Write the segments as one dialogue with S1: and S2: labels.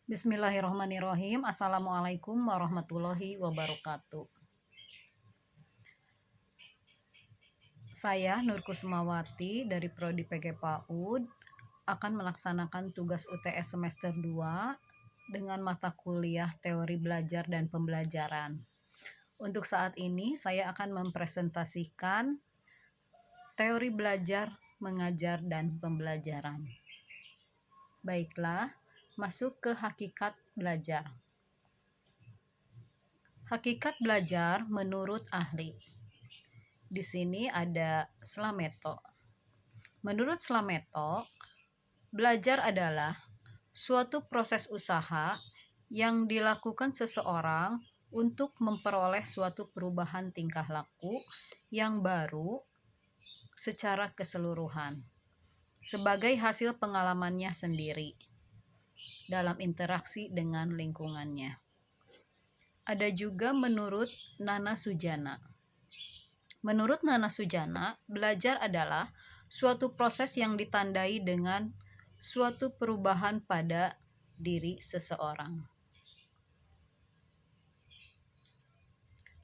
S1: Bismillahirrahmanirrahim. Assalamualaikum warahmatullahi wabarakatuh. Saya Nur Kusmawati dari Prodi PG PAUD akan melaksanakan tugas UTS semester 2 dengan mata kuliah teori belajar dan pembelajaran. Untuk saat ini saya akan mempresentasikan teori belajar, mengajar, dan pembelajaran. Baiklah, masuk ke hakikat belajar. Hakikat belajar menurut ahli. Di sini ada Slameto. Menurut Slameto, belajar adalah suatu proses usaha yang dilakukan seseorang untuk memperoleh suatu perubahan tingkah laku yang baru secara keseluruhan sebagai hasil pengalamannya sendiri dalam interaksi dengan lingkungannya. Ada juga menurut Nana Sujana. Menurut Nana Sujana, belajar adalah suatu proses yang ditandai dengan suatu perubahan pada diri seseorang.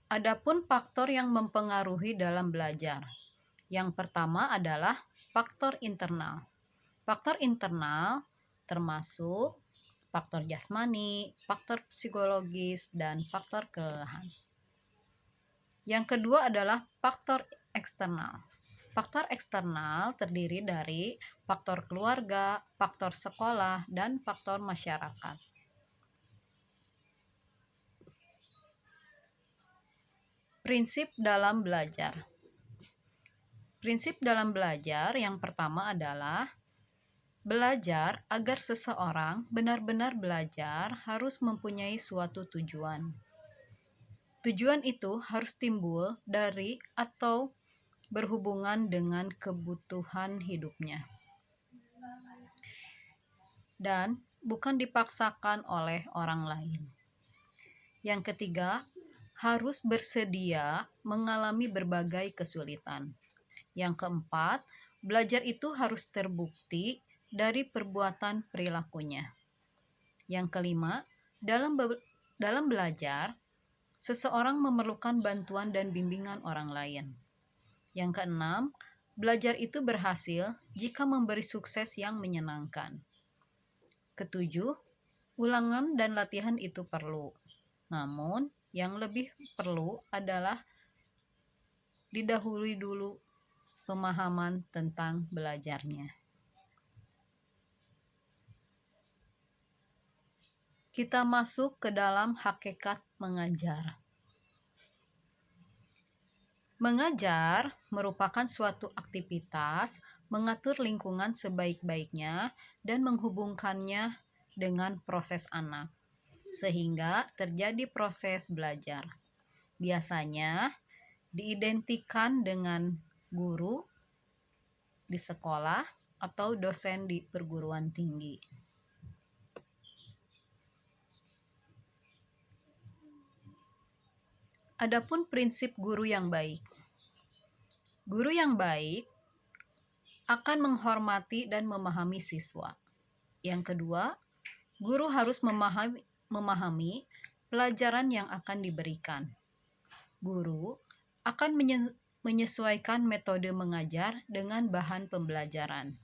S1: Adapun faktor yang mempengaruhi dalam belajar. Yang pertama adalah faktor internal. Faktor internal termasuk faktor jasmani, faktor psikologis, dan faktor kelelahan. Yang kedua adalah faktor eksternal. Faktor eksternal terdiri dari faktor keluarga, faktor sekolah, dan faktor masyarakat. Prinsip dalam belajar. Prinsip dalam belajar yang pertama adalah belajar agar seseorang benar-benar belajar harus mempunyai suatu tujuan. Tujuan itu harus timbul dari atau berhubungan dengan kebutuhan hidupnya dan bukan dipaksakan oleh orang lain. Yang ketiga, harus bersedia mengalami berbagai kesulitan. Yang keempat, belajar itu harus terbukti dari perbuatan perilakunya. Yang kelima, dalam belajar, seseorang memerlukan bantuan dan bimbingan orang lain. Yang keenam, belajar itu berhasil jika memberi sukses yang menyenangkan. Ketujuh, ulangan dan latihan itu perlu. Namun, yang lebih perlu adalah didahului dulu pemahaman tentang belajarnya. Kita masuk ke dalam hakikat mengajar. Mengajar merupakan suatu aktivitas mengatur lingkungan sebaik-baiknya dan menghubungkannya dengan proses anak, sehingga terjadi proses belajar. Biasanya diidentikan dengan guru di sekolah atau dosen di perguruan tinggi. Adapun prinsip guru yang baik. Guru yang baik akan menghormati dan memahami siswa. Yang kedua, guru harus memahami pelajaran yang akan diberikan. Guru akan menyesuaikan metode mengajar dengan bahan pembelajaran.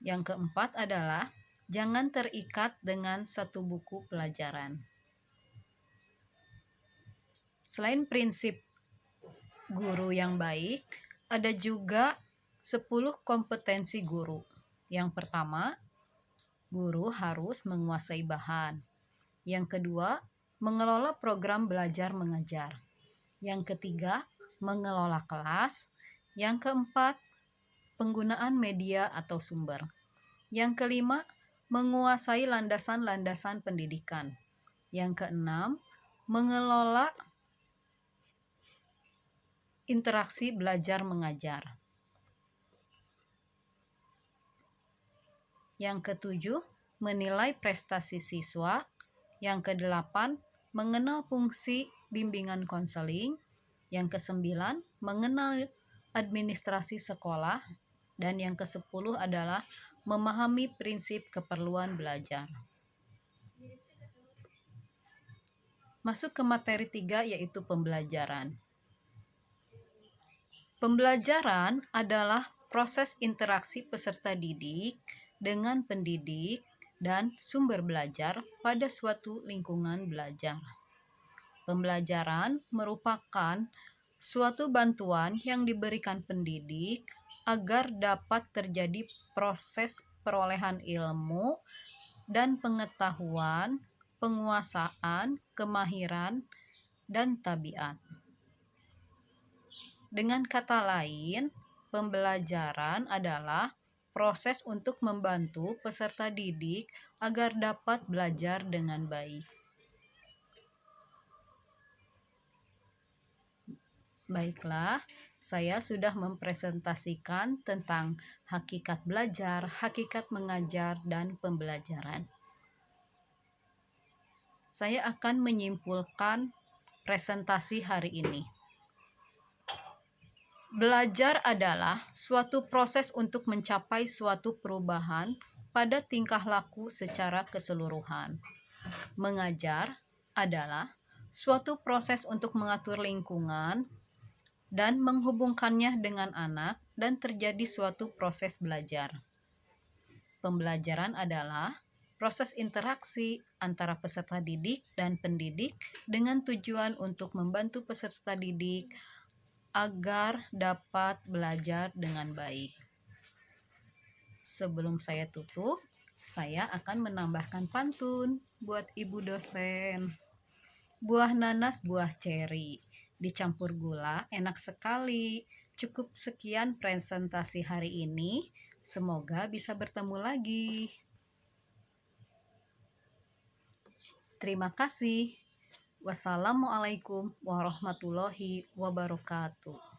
S1: Yang keempat adalah jangan terikat dengan satu buku pelajaran. Selain prinsip guru yang baik, ada juga 10 kompetensi guru. Yang pertama, guru harus menguasai bahan. Yang kedua, mengelola program belajar mengajar. Yang ketiga, mengelola kelas. Yang keempat, penggunaan media atau sumber. Yang kelima, menguasai landasan-landasan pendidikan. Yang keenam, mengelola interaksi belajar mengajar. Yang ketujuh, menilai prestasi siswa. Yang kedelapan, mengenal fungsi bimbingan konseling. Yang kesembilan, mengenal administrasi sekolah. Dan yang ke-10 adalah memahami prinsip keperluan belajar. Masuk ke materi 3 yaitu pembelajaran. Pembelajaran adalah proses interaksi peserta didik dengan pendidik dan sumber belajar pada suatu lingkungan belajar. Pembelajaran merupakan suatu bantuan yang diberikan pendidik agar dapat terjadi proses perolehan ilmu dan pengetahuan, penguasaan, kemahiran, dan tabiat. Dengan kata lain, pembelajaran adalah proses untuk membantu peserta didik agar dapat belajar dengan baik. Baiklah, saya sudah mempresentasikan tentang hakikat belajar, hakikat mengajar, dan pembelajaran. Saya akan menyimpulkan presentasi hari ini. Belajar adalah suatu proses untuk mencapai suatu perubahan pada tingkah laku secara keseluruhan. Mengajar adalah suatu proses untuk mengatur lingkungan dan menghubungkannya dengan anak dan terjadi suatu proses belajar. Pembelajaran adalah proses interaksi antara peserta didik dan pendidik dengan tujuan untuk membantu peserta didik agar dapat belajar dengan baik. Sebelum saya tutup, saya akan menambahkan pantun buat ibu dosen. Buah nanas, buah ceri, dicampur gula, enak sekali. Cukup sekian presentasi hari ini. Semoga bisa bertemu lagi. Terima kasih. Wassalamualaikum warahmatullahi wabarakatuh.